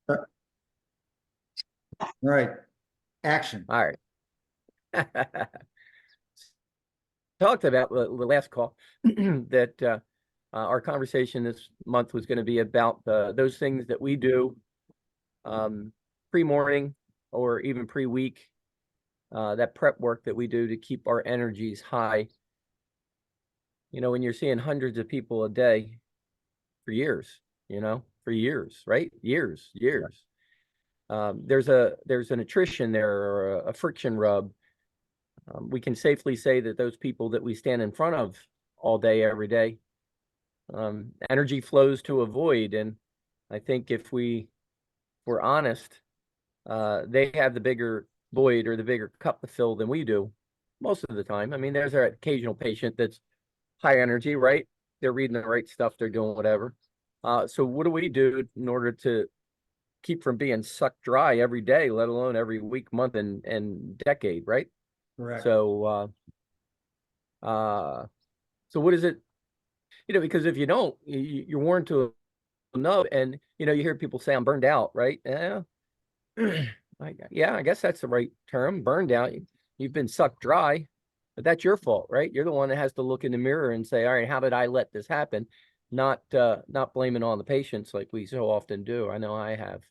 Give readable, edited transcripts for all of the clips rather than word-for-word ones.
All right, action. All right. Talked about the last call that our conversation this month was going to be about those things that we do pre-morning or even pre-week, that prep work that we do to keep our energies high. You know, when you're seeing hundreds of people a day for years, for years, right? Years. There's an attrition there or a friction rub. We can safely say that those people that we stand in front of all day, every day, energy flows to a void. And I think if we're honest, they have the bigger void or the bigger cup to fill than we do most of the time. I mean, there's our occasional patient that's high energy, right? They're reading the right stuff, they're doing whatever. So what do we do in order to keep from being sucked dry every day, let alone every week, month, and decade, right? Correct. So so what is it? Because if you don't, you're warned to know. And you hear people say I'm burned out, right? Yeah. Yeah, I guess that's the right term, burned out. You've been sucked dry, but that's your fault, right? You're the one that has to look in the mirror and say, all right, how did I let this happen? Not blaming on the patients like we so often do. I know I have.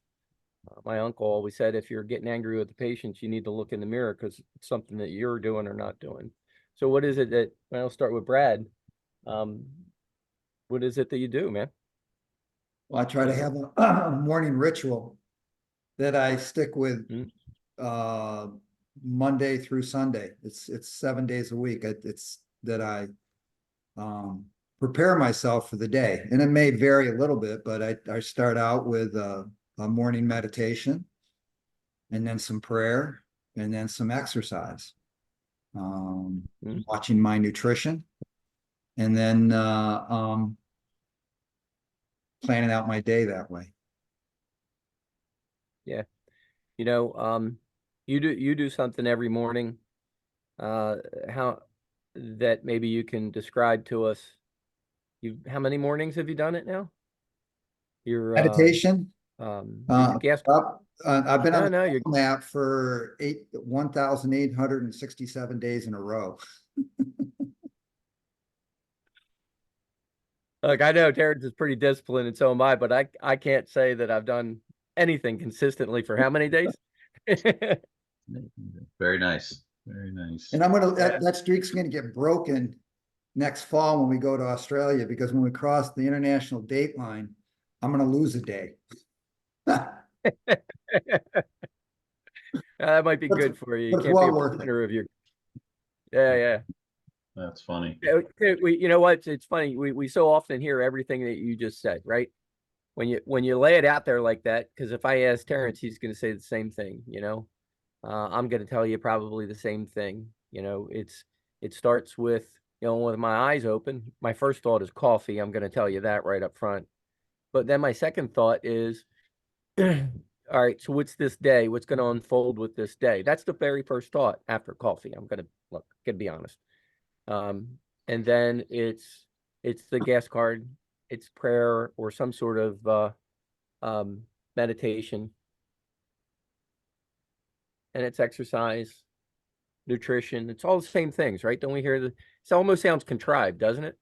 My uncle always said, if you're getting angry with the patients, you need to look in the mirror because it's something that you're doing or not doing. So what is it that, I'll start with Brad. What is it that you do, man? Well, I try to have a morning ritual that I stick with Monday through Sunday. It's 7 days a week. It's that I prepare myself for the day. And it may vary a little bit, but I start out with a morning meditation and then some prayer and then some exercise. Watching my nutrition and then planning out my day that way. Yeah. You do something every morning, how that maybe you can describe to us. How many mornings have you done it now? Your meditation. gas. I've been on the map for 1,867 days in a row. Look, I know Terrence is pretty disciplined, and so am I, but I can't say that I've done anything consistently for how many days? Very nice. Very nice. And that streak's gonna get broken next fall when we go to Australia, because when we cross the international date line, I'm gonna lose a day. That might be good for you. You can't be a prisoner of your. Yeah. That's funny. You know what? It's funny. We so often hear everything that you just said, right? When you lay it out there like that, because if I ask Terrence, he's going to say the same thing. I'm going to tell you probably the same thing. It starts with with my eyes open. My first thought is coffee. I'm going to tell you that right up front. But then my second thought is, all right, so what's this day? What's going to unfold with this day? That's the very first thought after coffee. I'm going to be honest. And then it's the gas card, it's prayer or some sort of meditation, and it's exercise, nutrition. It's all the same things, right? Don't we hear it almost sounds contrived, doesn't it?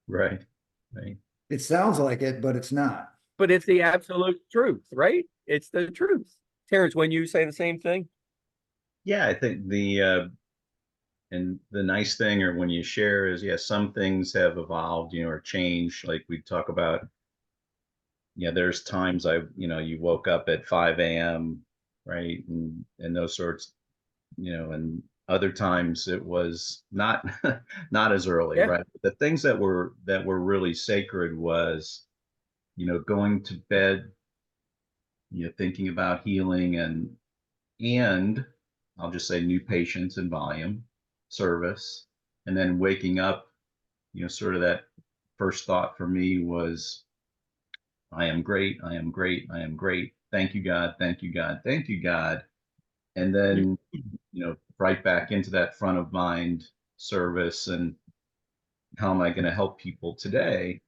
Right. It sounds like it, but it's not. But it's the absolute truth, right? It's the truth. Terrence, when you say the same thing? Yeah, I think and the nice thing, or when you share, is some things have evolved, or changed. Like we talk about, there's times you woke up at 5 a.m., right? And those sorts, and other times it was not not as early, right? But the things that were really sacred was, going to bed, thinking about healing and I'll just say new patients and volume, service, and then waking up, sort of that first thought for me was, I am great, I am great, I am great. Thank you, God. Thank you, God. Thank you, God. And then, right back into that front of mind service and how am I going to help people today?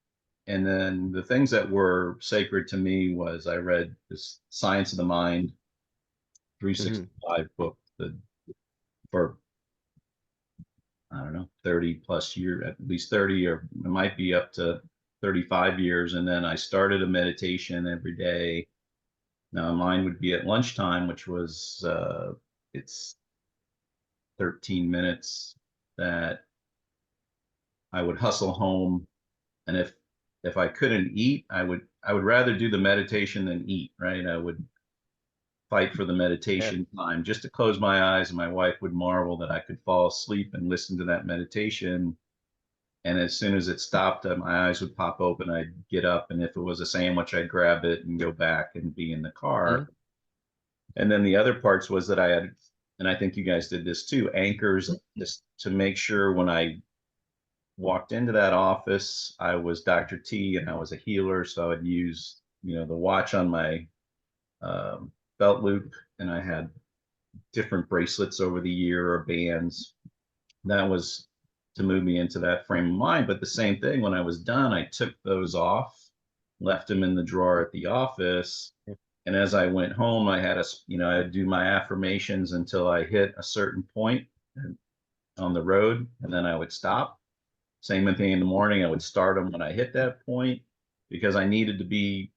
And then the things that were sacred to me was I read this Science of the Mind 365 book for, I don't know, 30 plus years, at least 30, or it might be up to 35 years. And then I started a meditation every day. Now mine would be at lunchtime, which was, it's 13 minutes that I would hustle home. And if I couldn't eat, I would rather do the meditation than eat, right? I would fight for the Yeah. meditation time just to close my eyes, and my wife would marvel that I could fall asleep and listen to that meditation. And as soon as it stopped, my eyes would pop open. I'd get up, and if it was a sandwich, I'd grab it and go back and be in the car. And then the other parts was that I had, and I think you guys did this too, anchors just to make sure when I walked into that office, I was Dr. T and I was a healer. So I would use, the watch on my belt loop, and I had different bracelets over the year or bands. That was to move me into that frame of mind. But the same thing, when I was done, I took those off, left them in the drawer at the office. And as I went home, I had I'd do my affirmations until I hit a certain point on the road, and then I would stop. Same thing in the morning, I would start them when I hit that point, because I needed to be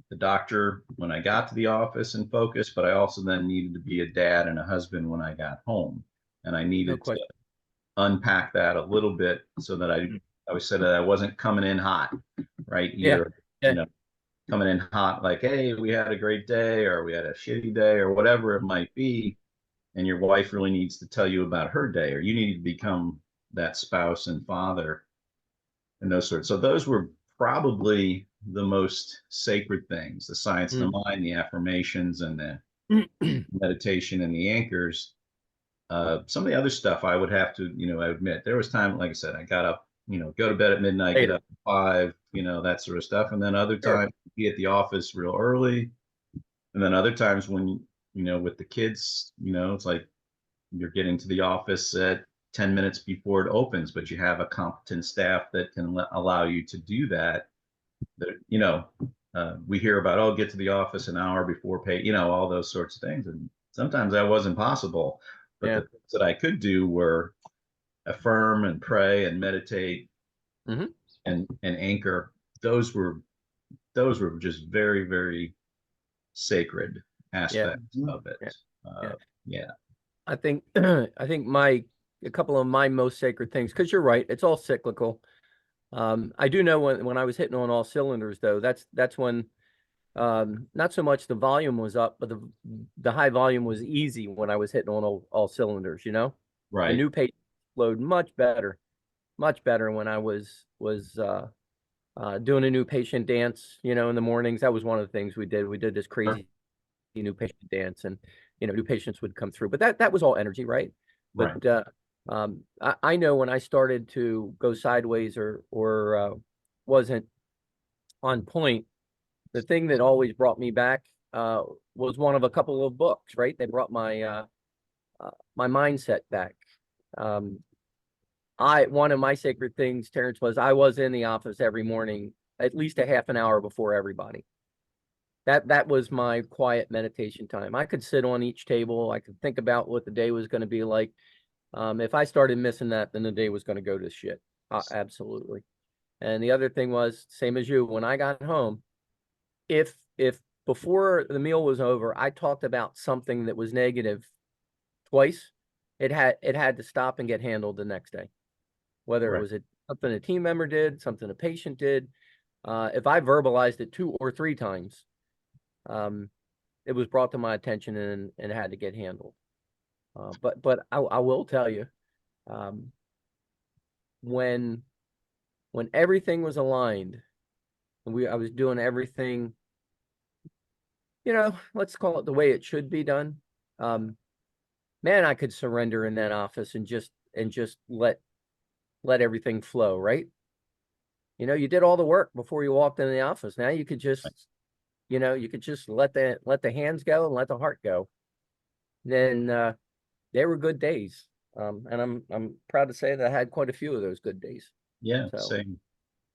the doctor when I got to the office and focus, but I also then needed to be a dad and a husband when I got home. And I No needed to question. unpack that a little bit so that I always said that I wasn't coming in hot, right? Yeah. Either, Yeah. coming in hot, like, hey, we had a great day, or we had a shitty day, or whatever it might be. And your wife really needs to tell you about her day, or you need to become that spouse and father and those sorts. So those were probably the most sacred things: the science of the mind, the affirmations, and the meditation and the anchors. Some of the other stuff I would have to, I admit, there was time, like I said, I got up, go to bed at midnight, get up at 5, that sort of stuff. And then other Sure. times be at the office real early. And then other times when, with the kids, it's like you're getting to the office at 10 minutes before it opens, but you have a competent staff that can allow you to do that. We hear about, oh, get to the office an hour before pay, all those sorts of things. And sometimes that wasn't possible. But Yeah. the things that I could do were affirm and pray and meditate Mhm. and anchor. Those were just very, very sacred aspects of it. Yeah. Uh, yeah. I think I think a couple of my most sacred things, because you're right, it's all cyclical. I do know when I was hitting on all cylinders, though, that's when not so much the volume was up, but the high volume was easy when I was hitting on all cylinders. The Right. new patient flowed much better when I was doing a new patient dance, in the mornings. That was one of the things we did. We did this crazy new patient dance, and new patients would come through. But that was all energy, right? Right. But I know when I started to go sideways or wasn't on point, the thing that always brought me back was one of a couple of books, right? They brought my mindset back. One of my sacred things, Terrence, was I was in the office every morning, at least a half an hour before everybody. That was my quiet meditation time. I could sit on each table. I could think about what the day was going to be like. If I started missing that, then the day was going to go to shit. Absolutely. And the other thing was, same as you, when I got home, if before the meal was over, I talked about something that was negative twice, it had to stop and get handled the next day. Whether it was something a team member did, something a patient did. If I verbalized it 2 or 3 times, it was brought to my attention and had to get handled. But I will tell you, when everything was aligned, and I was doing everything, let's call it the way it should be done. Man, I could surrender in that office and just let everything flow, right? You did all the work before you walked in the office. Now you could just, let the hands go and let the heart go. Then they were good days. And I'm proud to say that I had quite a few of those good days. Yeah. So, Same.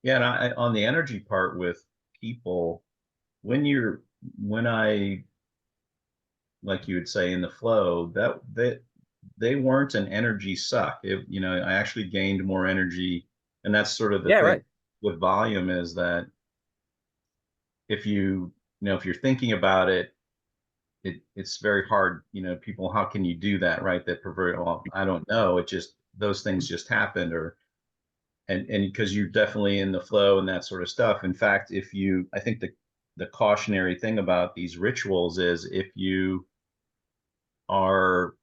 Yeah, and on the energy part with people, when I, like you would say, in the flow, that they weren't an energy suck. I actually gained more energy, and that's sort of the Yeah, thing right. with volume is that if you're thinking about it, it's very hard. People, how can you do that, right? That pervert. Well, I don't know. It just those things just happened, or and because you're definitely in the flow and that sort of stuff. In fact, I think the cautionary thing about these rituals is if you are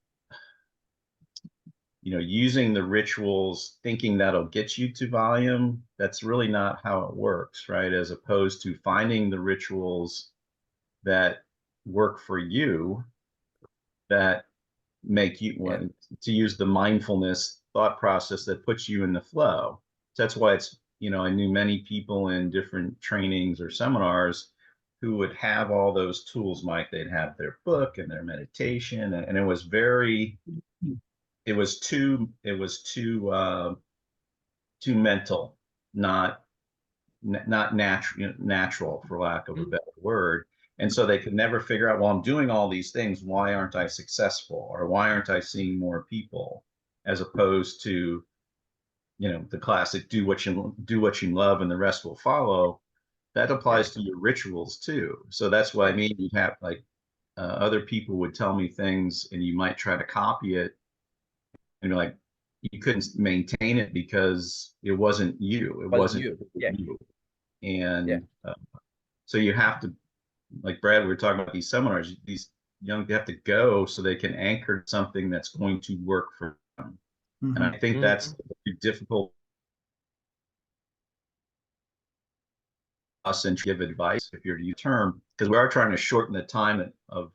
using the rituals thinking that'll get you to volume, that's really not how it works, right? As opposed to finding the rituals that work for you, that make you Yeah, want to use the mindfulness thought process that puts you in the flow. So that's why I knew many people in different trainings or seminars who would have all those tools, Mike. They'd have their book and their meditation, and it was too mental, not natural, for lack of a Mhm. better word. And so they could never figure out, well, I'm doing all these things, why aren't I successful, or why aren't I seeing more people? As opposed to the classic, do what you love and the rest will follow. That Yeah, applies to your rituals too. So that's what I yeah, mean. You have, like, other people would tell me things and you might try to copy it, and you're like, you couldn't maintain it because it wasn't you. It wasn't wasn't you. Yeah, you. yeah, And so you have to, like Brad, we were talking about these seminars, these they have to go so they can anchor something that's going to work for them. And Mhm. I think that's Mhm. difficult for us and give advice, if you're to use the term, because we are trying to shorten the time of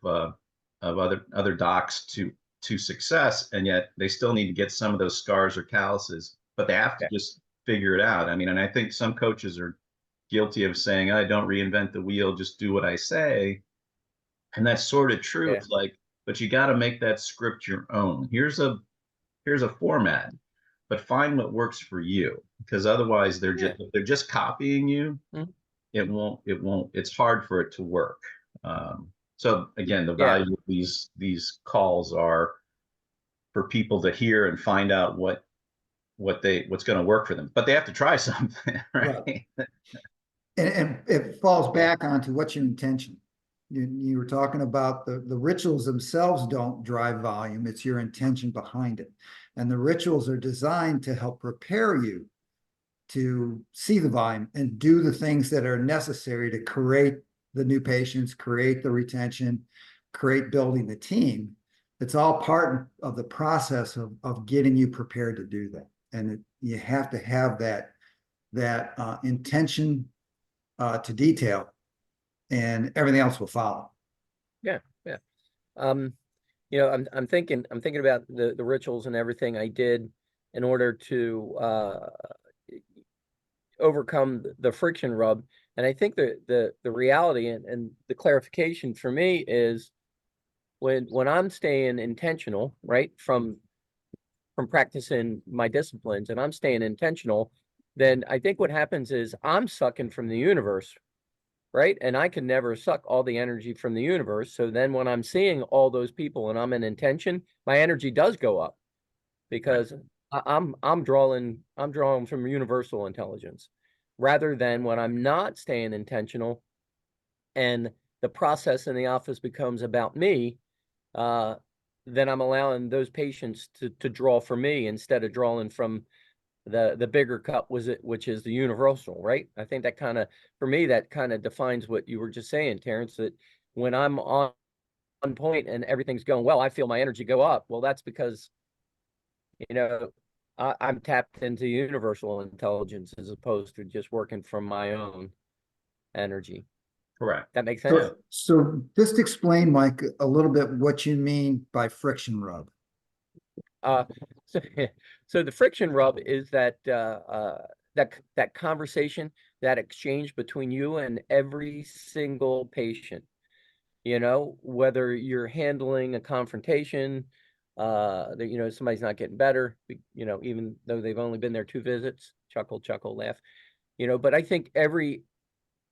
other docs to success, and yet they still need to get some of those scars or calluses, but they have to Yeah, just figure it out. I mean, and I think some coaches are guilty of saying, I don't reinvent the wheel, just do what I say. And that's sort of true. yeah, It's like, but you got to make that script your own. Here's a format, but find what works for you, because otherwise yeah. they're just copying you. Mhm. It's hard for it to work. So again, the Yeah, value of these calls are for people to hear and find out what's going to work for them, but they have to try something, Right. right? And it falls yeah, back onto what's your intention. You were talking about the rituals themselves don't drive volume, it's your intention behind it. And the rituals are designed to help prepare you to see the volume and do the things that are necessary to create the new patients, create the retention, create building the team. It's all part of the process of getting you prepared to do that. And you have to have that intention to detail, and everything else will follow. yeah, yeah. Um, I'm thinking about the rituals and everything I did in order to overcome the friction rub. And I think the reality and the clarification for me is when I'm staying intentional, right, from practicing my disciplines and I'm staying intentional, then I think what happens is I'm sucking from the universe, right? And I can never suck all the energy from the universe. So then when I'm seeing all those people and I'm in intention, my energy does go up Right. because I'm drawing from universal intelligence rather than when I'm not staying intentional and the process in the office becomes about me, uh, then I'm allowing those patients to draw from me instead of drawing from the bigger cup which is the universal, right? I think that kind of, for me, that kind of defines what you were just saying, Terrence, that when I'm on point and everything's going well, I feel my energy go up. Well, that's because, you know, I'm tapped into universal intelligence as opposed to just working from my own energy. Correct. That makes sense? Yeah. So just explain, Mike, a little bit what you mean by friction rub. Uh, so, so the friction rub is that conversation, that exchange between you and every single patient. Whether you're handling a confrontation, that somebody's not getting better, even though they've only been there 2 visits, chuckle, chuckle, laugh. but I think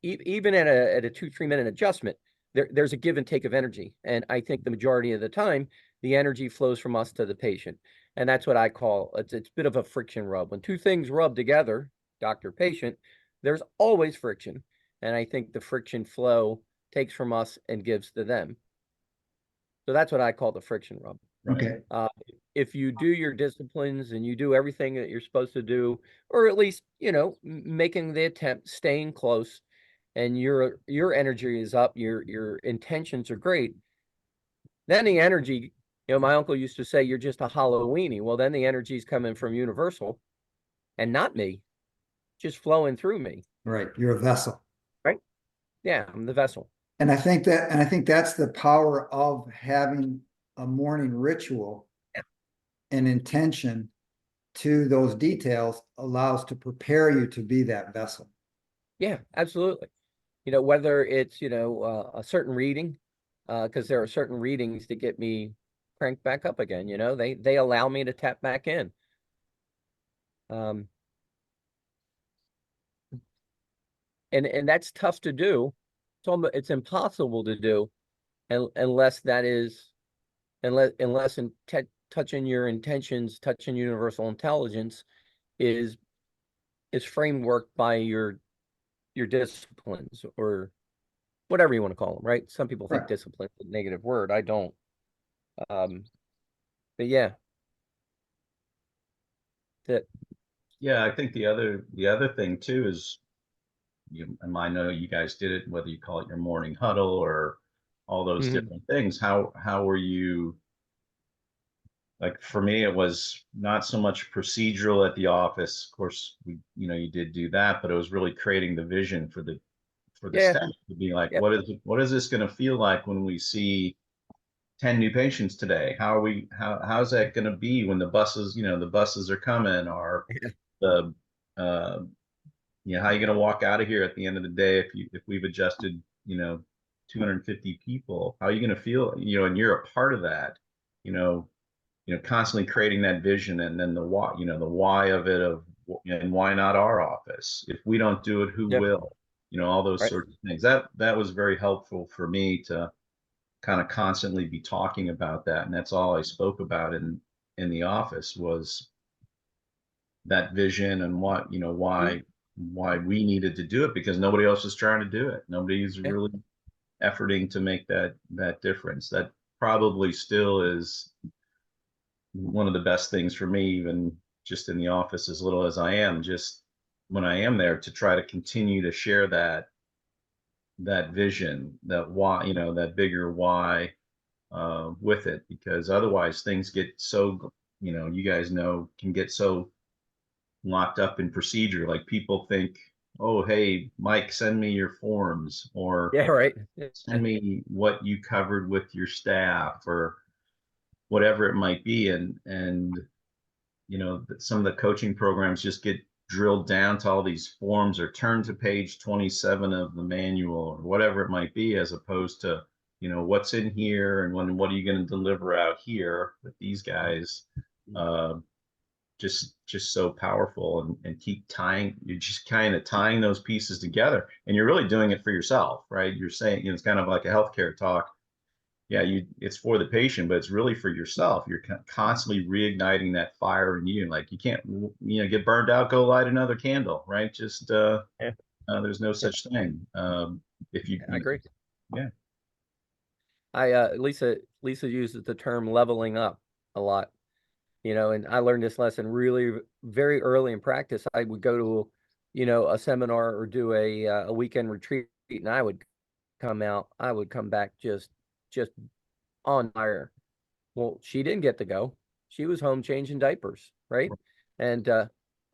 even at a 2-3 minute adjustment, there's a give and take of energy. And I think the majority of the time, the energy flows from us to the patient. And that's what I call, it's a bit of a friction rub. When two things rub together, doctor, patient, there's always friction. And I think the friction flow takes from us and gives to them. So that's what I call the friction rub. Okay. If you do your disciplines and you do everything that you're supposed to do, or at least, making the attempt, staying close, and your energy is up, your intentions are great, then the energy, my uncle used to say, you're just a Halloweenie. Well, then the energy is coming from Universal and not me, just flowing through me. Right. You're a vessel. Right. Yeah, I'm the vessel. And I think that's the power of having a morning ritual and intention to those details allows to prepare you to be that vessel. Yeah, absolutely. Whether it's, a certain reading, because there are certain readings that get me cranked back up again, they allow me to tap back in. And that's tough to do. It's impossible to do unless touching your intentions, touching universal intelligence is framework by your disciplines, or whatever you want to call them, right? Some people think Right. discipline is a negative word. I don't. But yeah. Yeah, I think the other thing too is, and I know you guys did it, whether you call it your morning huddle or all those different things. How were you, like, for me, it was not so much procedural at the office. Of course, you did do that, but it was really creating the vision for the Yeah. staff to be like, Yep. what is this going to feel like when we see 10 new patients today? How's that going to be when the buses are coming, or the how are you going to walk out of here at the end of the day if we've adjusted 250 people? How are you going to feel, and you're a part of that, constantly creating that vision, and then the why of it, and why not our office? If we don't do it, who Yep. will? All those Right. sorts of things. That was very helpful for me to kind of constantly be talking about that. And that's all I spoke about in the office, was that vision, and why we needed to do it, because nobody else is trying to do it. Nobody's Yeah. really efforting to make that difference. That probably still is one of the best things for me, even just in the office, as little as I am, just when I am there, to try to continue to share that vision, that why, that bigger why, with it, because otherwise things get so, you guys can get so locked up in procedure. Like, people think, oh, hey, Mike, send me your forms, or Yeah. Right. send me what you covered with your staff, or whatever it might be. And some of the coaching programs just get drilled down to all these forms, or turn to page 27 of the manual, or whatever it might be, as opposed to what's in here, and what are you going to deliver out here with these guys. Just so powerful, and you're just kind of tying those pieces together, and you're really doing it for yourself, right? You're saying, it's kind of like a healthcare talk. Yeah, it's for the patient, but it's really for yourself. You're constantly reigniting that fire in you. Like, you can't, get burned out, go light another candle, right? Just Yeah. there's no such thing. If you, I agree. Yeah. Lisa uses the term leveling up a lot, and I learned this lesson really very early in practice. I would go to, a seminar or do a weekend retreat, and I would come back just on fire. Well, she didn't get to go. She was home changing diapers, right? And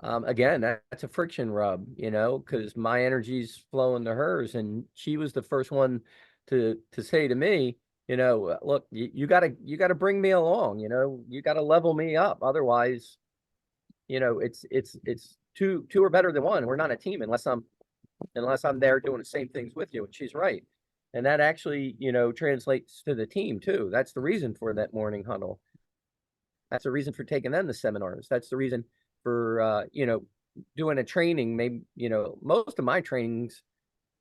again, that's a friction rub, because my energy's flowing to hers, and she was the first one to say to me, look, you gotta bring me along, you gotta level me up. Otherwise, it's two are better than one. We're not a team unless I'm there doing the same things with you. And she's right. And that actually, translates to the team too. That's the reason for that morning huddle. That's the reason for taking them to seminars. That's the reason for, doing a training, maybe, most of my trainings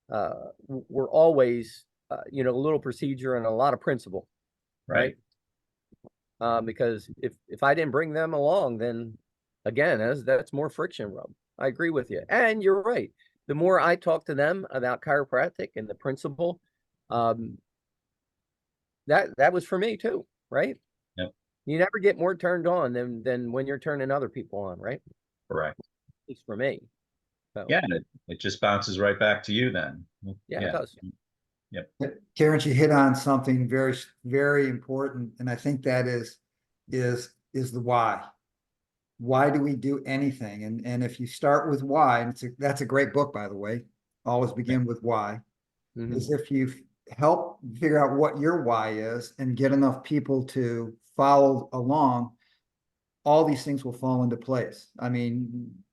were always, a little procedure and a lot of principle, Right. right? Because if I didn't bring them along, then again, that's more friction rub. I agree with you. And you're right. The more I talk to them about chiropractic and the principle, that was for me too, right? Yep. You never get more turned on than when you're turning other people on, right? Correct. At least for me. So Yeah, and it just bounces right back to you then. yeah, it Yeah. does. Yep. Karen, you hit on something very, very important, and I think that is the why. Why do we do anything? And if you start with why, and that's a great book, by the way. Always begin with why. Mhm. Is if you help figure out what your why is and get enough people to follow along, all these things will fall into place. I mean,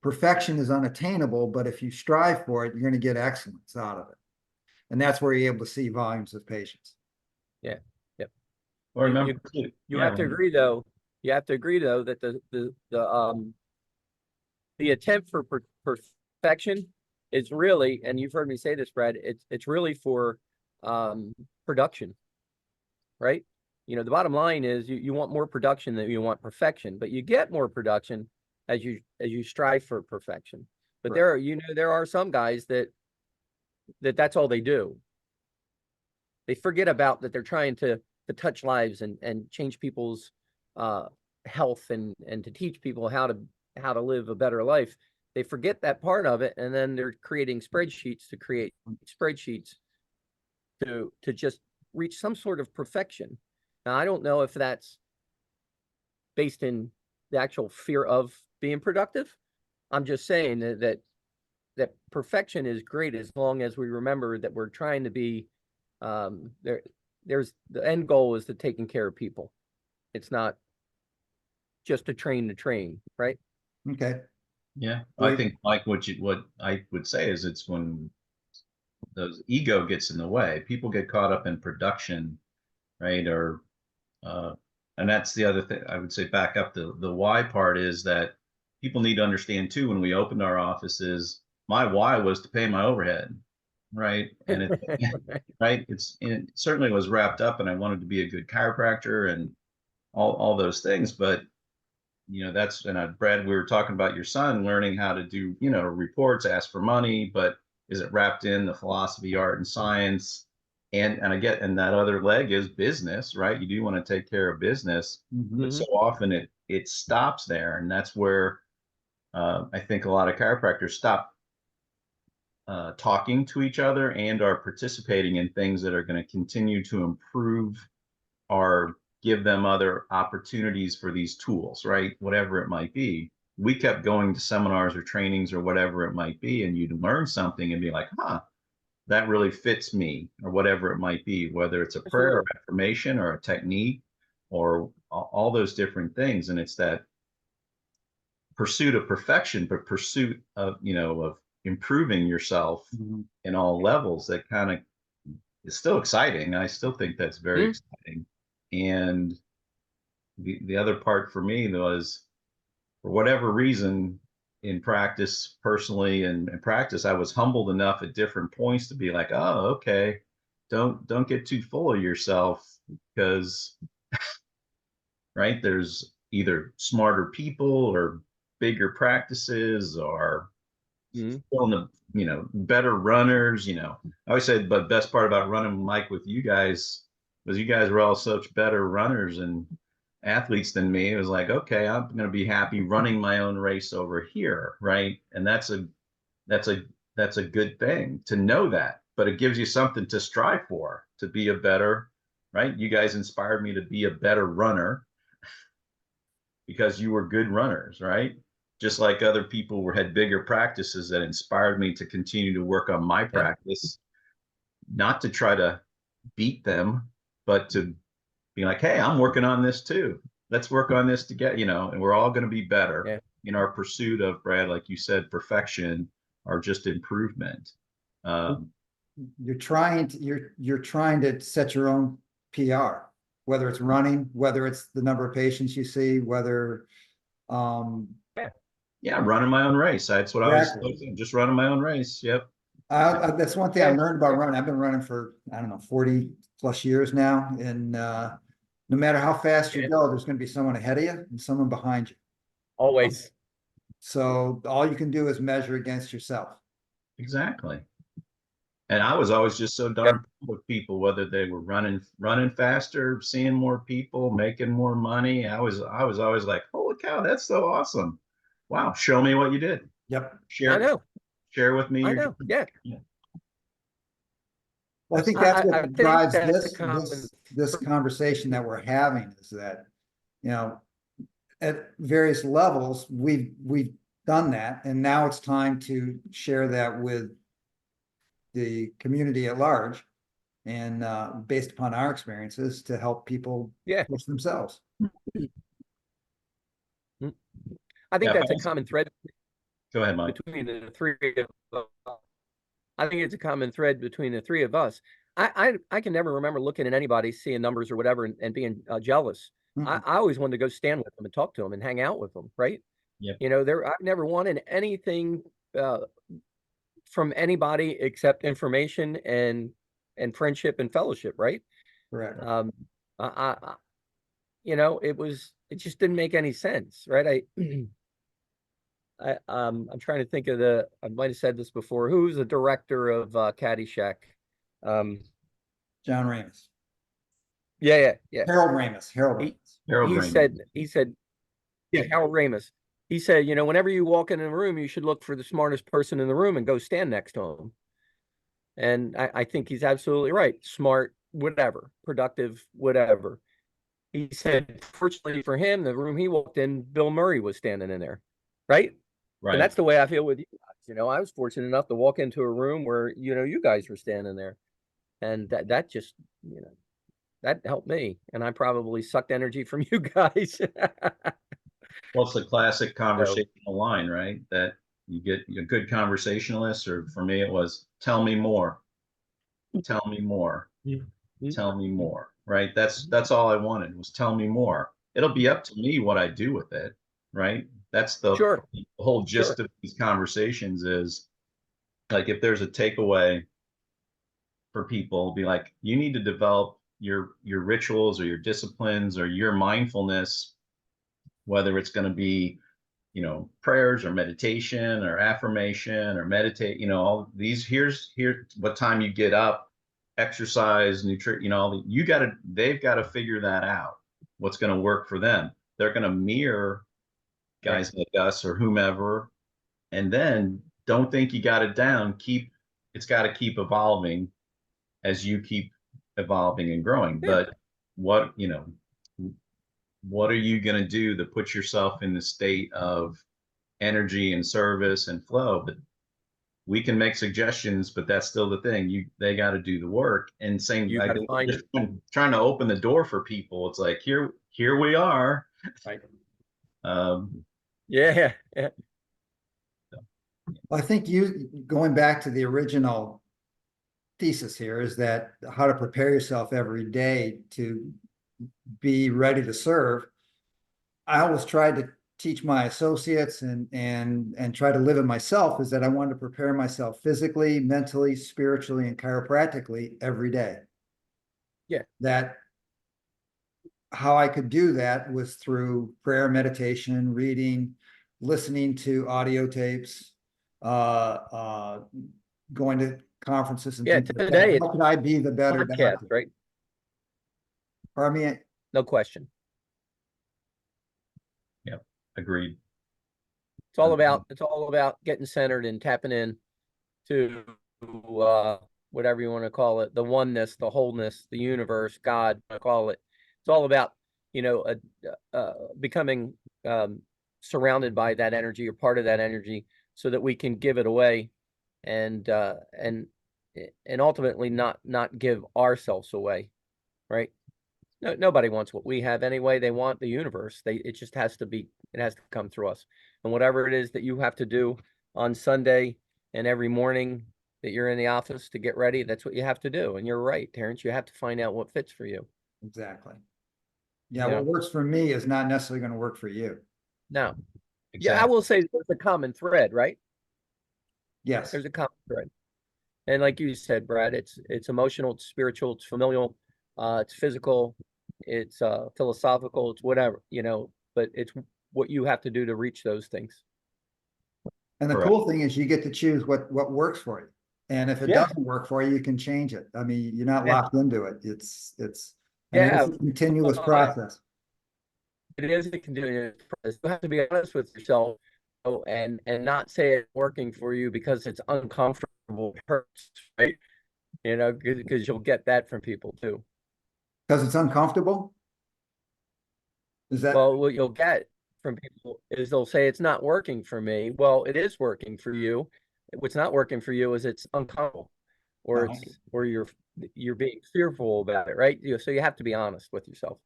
perfection is unattainable, but if you strive for it, you're going to get excellence out of it. And that's where you're able to see volumes of patients. Yeah. Yep. Or You, remember, you have to agree though. You have to agree though that the attempt for perfection is really, and you've heard me say this, Brad, it's really for production, right? The bottom line is you want more production than you want perfection, but you get more production as you strive for perfection. But Right. there are some guys that's all they do. They forget about that they're trying to touch lives and change people's health and to teach people how to live a better life. They forget that part of it, and then they're creating spreadsheets to create spreadsheets to just reach some sort of perfection. Now, I don't know if that's based in the actual fear of being productive. I'm just saying that perfection is great as long as we remember that we're trying to be there's the end goal is to taking care of people. It's not just to train, right? Okay. yeah, I Great. think like what I would say is it's when the ego gets in the way, people get caught up in production, right? Or uh, and that's the other thing I would say. Back up the why part is that people need to understand too. When we opened our offices, my why was to pay my overhead, right? And it right, it certainly was wrapped up, and I wanted to be a good chiropractor and all those things, but that's and Brad, we were talking about your son learning how to do reports, ask for money, but is it wrapped in the philosophy, art, and science? And I get, and that other leg is business, right? You do want to take care of business, but so often it stops there, and that's where I think a lot of chiropractors stop talking to each other and are participating in things that are going to continue to improve or give them other opportunities for these tools, right? Whatever it might be. We kept going to seminars or trainings or whatever it might be, and you'd learn something and be like, huh, that really fits me, or whatever it might be, whether it's a prayer or Absolutely. affirmation or a technique or all those different things. And it's that pursuit of perfection, but pursuit of improving yourself Mhm. in all levels that kind of is still exciting. I still think that's very exciting. And the other part for me was, for whatever reason, in practice, personally and in practice, I was humbled enough at different points to be like, oh, okay, don't get too full of yourself, because right, there's either smarter people or bigger practices or Mhm. on the better runners. I always said, but best part about running Mike with you guys was you guys were all such better runners and athletes than me. It was like, okay, I'm going to be happy running my own race over here, right? And that's a that's a good thing to know that, but it gives you something to strive for, to be a better, right? You guys inspired me to be a better runner because you were good runners, right? Just like other people had bigger practices that inspired me to continue to work on my Yeah. practice, not to try to beat them, but to be like, hey, I'm working on this too. Let's work on this together, and we're all going to be better Yeah. in our pursuit of, Brad, like you said, perfection or just improvement. Um, You're trying to set your own PR, whether it's running, whether it's the number of patients you see, whether um Yeah. Yeah, running my own race. That's what Exactly. I was just running my own race. Yep. That's one thing I learned about running. I've been running for, I don't know, 40 plus years now. And no matter how fast you Yeah. go, there's going to be someone ahead of you and someone behind you. Always. So all you can do is measure against yourself. Exactly. And I was always just so darn proud with people, whether they were running faster, seeing more people, making more money. I was always like, holy cow, that's so awesome. Wow, show me what you did. Yep. I Share know. share with me I your know. Yeah. Well, I think that's I what think drives that's a this common. this conversation that we're having is that, you know, at various levels, we've done that, and now it's time to share that with the community at large, and based upon our experiences, to help people Yeah. push themselves. I think Yeah, that's a common thread go ahead, Mike. between the three of us. I think it's a common thread between the three of us. I can never remember looking at anybody, seeing numbers or whatever, and being jealous. I always wanted to go stand with them and talk to them and hang out with them, right? Yep. You know, I've never wanted anything from anybody except information and friendship and fellowship, right? Correct. You know, it just didn't make any sense, right? I'm trying to think of I might have said this before. Who's the director of Caddyshack? Um, John Ramus. yeah. Harold Ramis. Harold He Ramis. Harold he Raymond. said, yeah, Harold Ramis. He said, you know, whenever you walk in a room, you should look for the smartest person in the room and go stand next to him. And I think he's absolutely right. Smart, whatever, productive, whatever. He said, fortunately for him, the room he walked in, Bill Murray was standing in there, right? And Right. that's the way I feel with you guys. You know, I was fortunate enough to walk into a room where, you know, you guys were standing there. And that just, you know, that helped me. And I probably sucked energy from you guys. Well, it's the classic So, conversational line, right? That you get a good conversationalist, or for me, it was tell me more, tell me more, tell me more, right? That's all I wanted was tell me more. It'll be up to me what I do with it, right? That's the sure, whole sure. gist of these conversations is like if there's a takeaway for people, be like, you need to develop your rituals or your disciplines or your mindfulness, whether it's going to be prayers or meditation or affirmation or meditate, all these, here's what time you get up, exercise, nutrition, they've got to figure that out, what's going to work for them. They're going to mirror Yeah. guys like us or whomever, and then don't think you got it down. It's got to keep evolving as you keep evolving and growing. Yeah. But what are you going to do to put yourself in the state of energy and service and flow? But we can make suggestions, but that's still the thing. They got to do the work. And same, You got to find just it. trying to open the door for people. It's like here we are. Right. Um, Yeah. Yeah. I think going back to the original thesis here is that how to prepare yourself every day to be ready to serve. I always tried to teach my associates and try to live it myself is that I wanted to prepare myself physically, mentally, spiritually, and chiropractically every day. Yeah. That how I could do that was through prayer, meditation, reading, listening to audio tapes, going to conferences and Yeah. things like Today that. it's How could I be the better podcast, doctor? right? Pardon me? No question. yeah, agreed. It's all about getting centered and tapping in to whatever you want to call it, the oneness, the wholeness, the universe, God, I call it. It's all about, you know, becoming surrounded by that energy or part of that energy so that we can give it away and ultimately not give ourselves away, right? No, nobody wants what we have anyway. They want the universe. It just has to come through us. And whatever it is that you have to do on Sunday and every morning that you're in the office to get ready, that's what you have to do. And you're right, Terrence, you have to find out what fits for you. Exactly. Yeah, You what know, works for me is not necessarily going to work for you. no, Yeah, I Exactly. will say there's a common thread, right? Yes, There's a common thread. And like you said, Brad, it's emotional, it's spiritual, it's familial, it's physical, it's philosophical, it's whatever, but it's what you have to do to reach those things. and the Correct. cool thing is you get to choose what works for you. And if it Yeah. doesn't work for you, you can change it. I mean, you're not Yeah. locked into it. And it is Yeah. a continuous Well, process. it is a continuous process. You have to be honest with yourself, and not say it's working for you because it's uncomfortable, it hurts, right? Because you'll get that from people too. Because it's uncomfortable. Is that Well, what you'll get from people is they'll say it's not working for me. Well, it is working for you. What's not working for you is it's uncomfortable, or uh, it's or you're being fearful about it, right? So you have to be honest with yourself.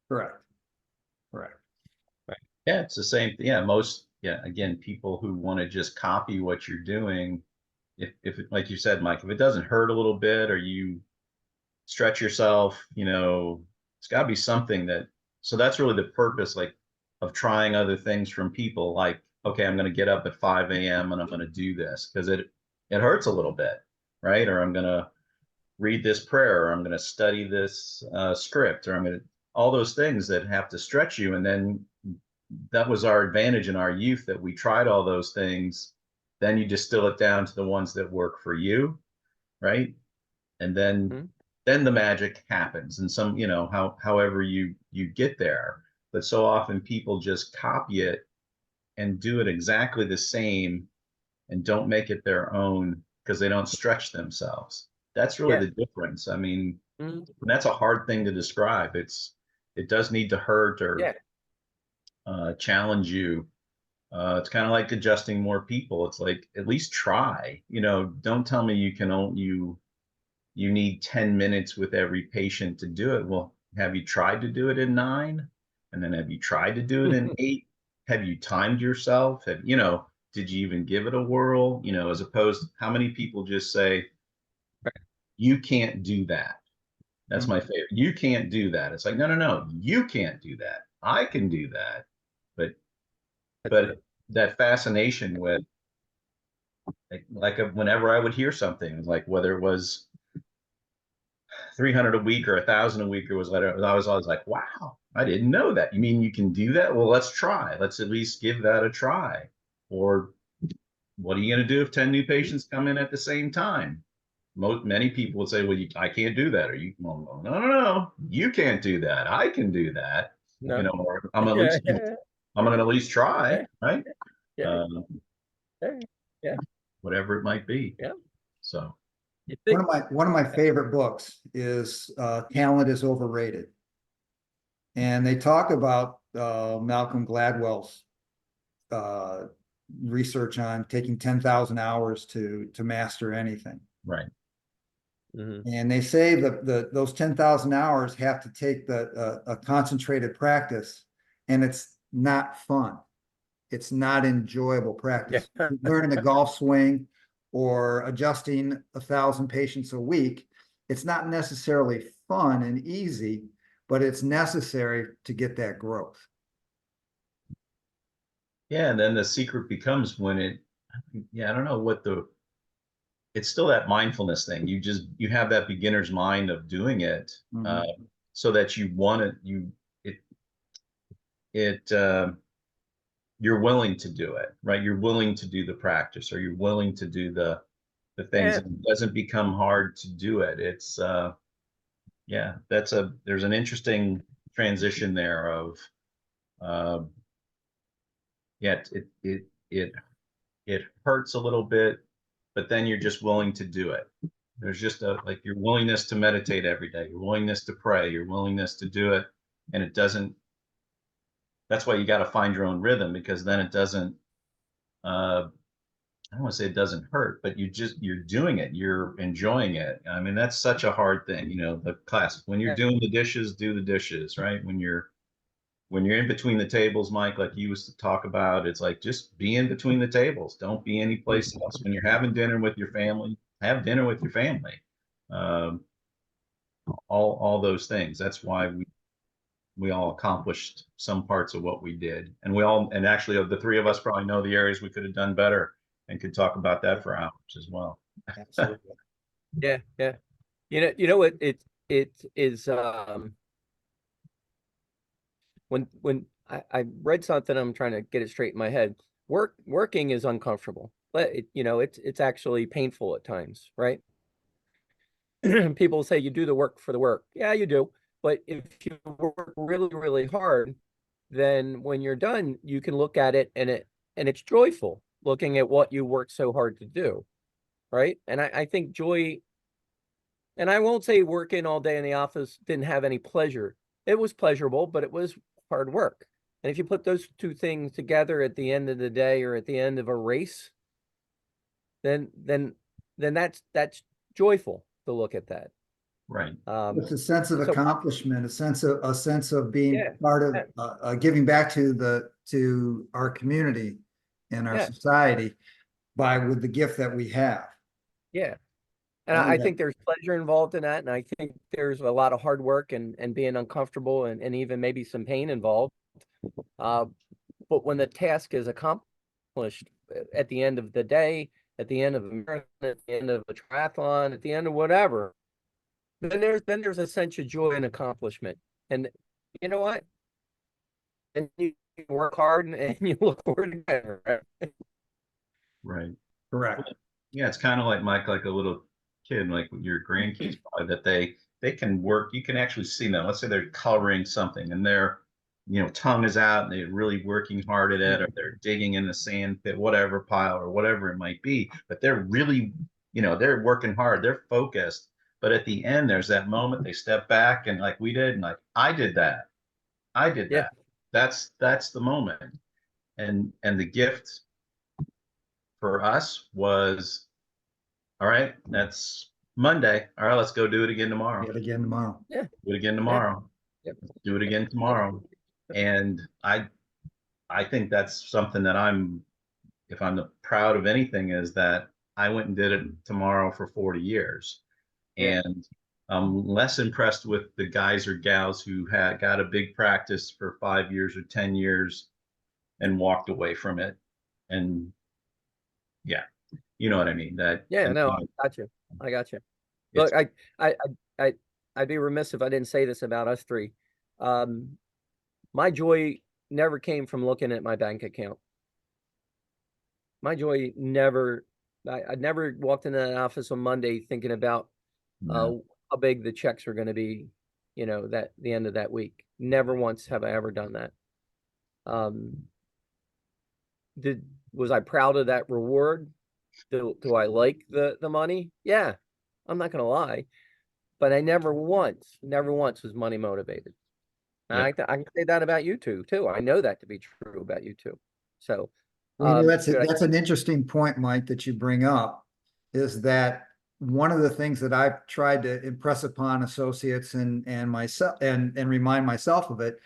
correct? Correct. Right. Yeah, it's the same. Yeah, yeah, again, people who want to just copy what you're doing, if like you said, Mike, if it doesn't hurt a little bit or you stretch yourself, it's got to be something so that's really the purpose, like, of trying other things from people. Like, okay, I'm going to get up at 5 a.m. and I'm going to do this because it hurts a little bit, right? Or I'm going to read this prayer, or I'm going to study this script, or I'm going to all those things that have to stretch you. And then that was our advantage in our youth, that we tried all those things. Then you distill it down to the ones that work for you, right? And Mhm. then the magic happens, and however you get there. But so often people just copy it and do it exactly the same and don't make it their own because they don't stretch themselves. That's really Yeah. the difference. I mean, Mhm. that's a hard thing to describe. It does need to hurt or Yeah. challenge you. It's kind of like adjusting more people. It's like, at least try. Don't tell me you need 10 minutes with every patient to do it. Well, have you tried to do it in 9? And then have you tried to do it in 8? Have you timed yourself? Did you even give it a whirl? As opposed to how many people just say, you can't do that. That's my favorite. You can't do that. It's like, no, no, no, you can't do that. I can do that. But That's but it. that fascination with, whenever I would hear something, like whether it was 300 a week or 1,000 a week, or was later, I was always like, wow, I didn't know that. You mean you can do that? Well, let's try. Let's at least give that a try. Or what are you going to do if 10 new patients come in at the same time? Many people would say, well, I can't do that. Or well, no, no, no, you can't do that. I can do that. No. Or I'm Yeah. going to at least try, Yeah. right? Yeah. Um, Yeah. Yeah. Whatever it might be. Yeah. So, You One think? of my favorite books is Talent is Overrated. And they talk about Malcolm Gladwell's uh, research on taking 10,000 hours to master anything. right. Mhm. And they say that those 10,000 hours have to take a concentrated practice, and it's not fun. It's not enjoyable Yeah. practice. Learning a golf swing or adjusting 1,000 patients a week, it's not necessarily fun and easy, but it's necessary to get that growth. Yeah. And then the secret becomes I don't know it's still that mindfulness thing. You have that beginner's mind of doing it, so that you want it, it, you're willing to do it, right? You're willing to do the practice, or you're willing to do the things, Yeah. and it doesn't become hard to do it. It's, yeah, there's an interesting transition there of, uh, yeah, it hurts a little bit, but then you're just willing to do it. There's just like your willingness to meditate every day, your willingness to pray, your willingness to do it. And it doesn't, that's why you got to find your own rhythm, because then it doesn't, I don't want to say it doesn't hurt, but you're doing it, you're enjoying it. I mean, that's such a hard thing, the classic, when you're Yeah. doing the dishes, do the dishes, right? When you're in between the tables, Mike, like you used to talk about, it's like, just be in between the tables. Don't be any place else. When you're having dinner with your family, have dinner with your family. Um, all those things. That's why we all accomplished some parts of what we did. And we all, and actually the three of us probably know the areas we could have done better and could talk about that for hours as well. Absolutely. Yeah, yeah. You know what it is when I read something, I'm trying to get it straight in my head. Working is uncomfortable. But it's actually painful at times, right? People say you do the work for the work. Yeah, you do. But if you work really, really hard, then when you're done, you can look at it and it's joyful looking at what you worked so hard to do. Right. And I think joy, and I won't say working all day in the office didn't have any pleasure. It was pleasurable, but it was hard work. And if you put those two things together at the end of the day or at the end of a race, then that's joyful to look at that. Right. It's a sense of so- accomplishment, a sense of being Yeah, part of giving back to our community and our Yeah. society with the gift that we have. yeah. And Oh, I yeah. think there's pleasure involved in that. And I think there's a lot of hard work and being uncomfortable and even maybe some pain involved. But when the task is accomplished at the end of the day, at the end of a marathon, at the end of a triathlon, at the end of whatever, then there's a sense of joy and accomplishment. And you know what? And you work hard and you look forward to better. Right? Right. Correct. Yeah, it's kind of like Mike, like a little kid, like with your grandkids, probably, that they can work. You can actually see them. Let's say they're coloring something, and their tongue is out, and they're really working hard at it, or they're digging in the sand pit, whatever pile or whatever it might be. But they're really, they're working hard. They're focused. But at the end, there's that moment they step back, and like we did, and like I did that. I did Yeah. that. That's the moment. And the gift for us was, all right, that's Monday. All right, let's go do it again tomorrow. Yet again tomorrow. Yeah. Do it again tomorrow. Yep. Do it again tomorrow. And I think that's something that if I'm proud of anything, is that I went and did it tomorrow for 40 years. Yeah. And I'm less impressed with the guys or gals who had got a big practice for 5 years or 10 years and walked away from it. And yeah, you know what I mean? Yeah, no, I got you. Look, I'd be remiss if I didn't say this about us three. My joy never came from looking at my bank account. My joy I never walked into that office on Monday thinking about how big the checks are going to be, that the end of that week. Never once have I ever done that. Was I proud of that reward? Do I like the money? Yeah, I'm not gonna lie, but I never once was money motivated. And Yep. I can say that about you two too. I know that to be true about you two. So That's an interesting point, Mike, that you bring up, is that one of the things that I've tried to impress upon associates and myself and remind myself of it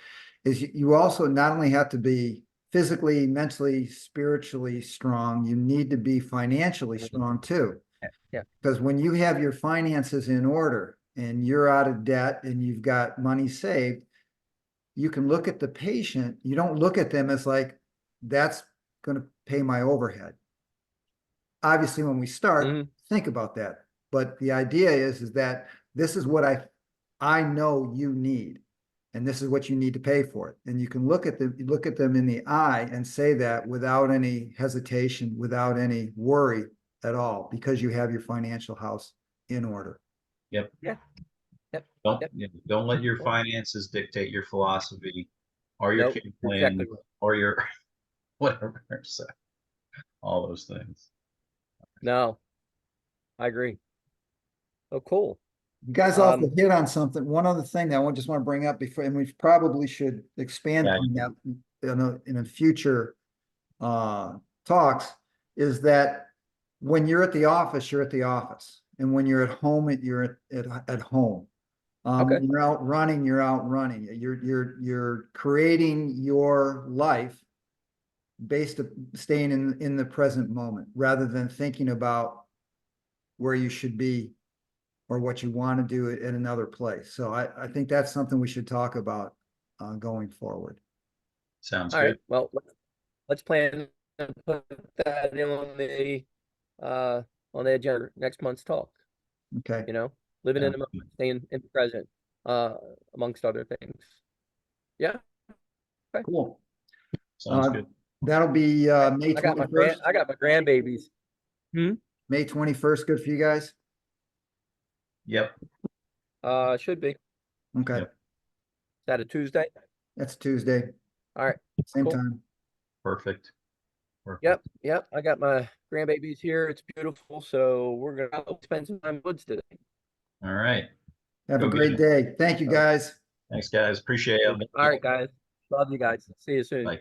is you also not only have to be physically, mentally, spiritually strong, you need to be financially strong too. Yeah. Because when you have your finances in order and you're out of debt and you've got money saved, you can look at the patient. You don't look at them as like, that's going to pay my overhead. Obviously, when we start, think about that. But the idea is that this is what I know you need, and this is what you need to pay for it. And you can look at them in the eye and say that without any hesitation, without any worry at all, because you have your financial house in order. Yep. Yeah. Yep. Don't let your finances dictate your philosophy or your kid plan, exactly. or your whatever. So all those things. No, I agree. Oh, cool. You guys also hit on something. One other thing that I just want to bring up before, and we probably should expand on that in a future talks, is that when you're at the office, you're at the office, and when you're at home, you're at home. When you're out running, you're out running. You're creating your life based on staying in the present moment rather than thinking about where you should be or what you want to do in another place. So I think that's something we should talk about going forward. Sounds All good. right, well, let's plan and put that in on the agenda for next month's talk, Okay, you know, living in Sounds the good. moment, staying in the present, amongst other things. Yeah, cool. Sounds good. That'll be May I got my 21st. grandbabies. May 21st, good for you guys? Yep. Should be. Is Okay, Yep. that a Tuesday? that's Tuesday, All right, same cool. time. Perfect. Perfect. Yep. I got my grandbabies here. It's beautiful, so we're gonna go spend some time in the woods today. All right. Have Go a get great it. day. Thank you, guys. Thanks, guys. Appreciate it. All right, guys. Love you guys. See you soon. Bye.